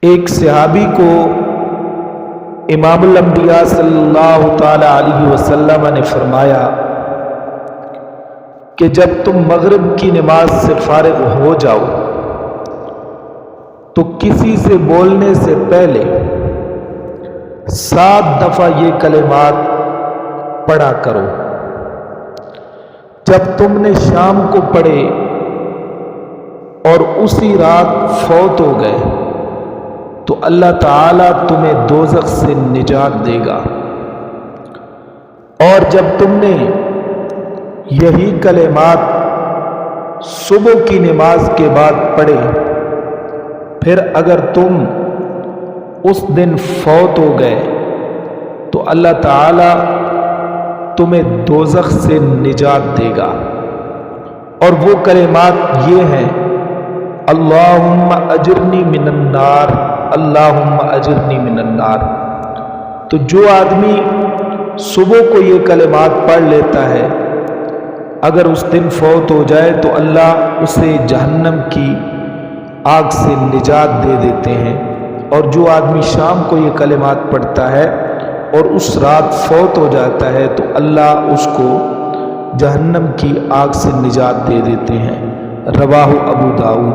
ایک صحابی کو امام الانبیاء صلی اللہ تعالی علیہ وسلم نے فرمایا کہ جب تم مغرب کی نماز سے فارغ ہو جاؤ تو کسی سے بولنے سے پہلے 7 دفعہ یہ کلمات پڑھا کرو۔ جب تم نے شام کو پڑھے اور اسی رات فوت ہو گئے تو اللہ تعالیٰ تمہیں دوزخ سے نجات دے گا، اور جب تم نے یہی کلمات صبح کی نماز کے بعد پڑھے پھر اگر تم اس دن فوت ہو گئے تو اللہ تعالیٰ تمہیں دوزخ سے نجات دے گا، اور وہ کلمات یہ ہیں: اللہم اجرنی من النار، اللہم اجرنی من النار۔ تو جو آدمی صبح کو یہ کلمات پڑھ لیتا ہے اگر اس دن فوت ہو جائے تو اللہ اسے جہنم کی آگ سے نجات دے دیتے ہیں، اور جو آدمی شام کو یہ کلمات پڑھتا ہے اور اس رات فوت ہو جاتا ہے تو اللہ اس کو جہنم کی آگ سے نجات دے دیتے ہیں۔ رواہ ابو داؤد۔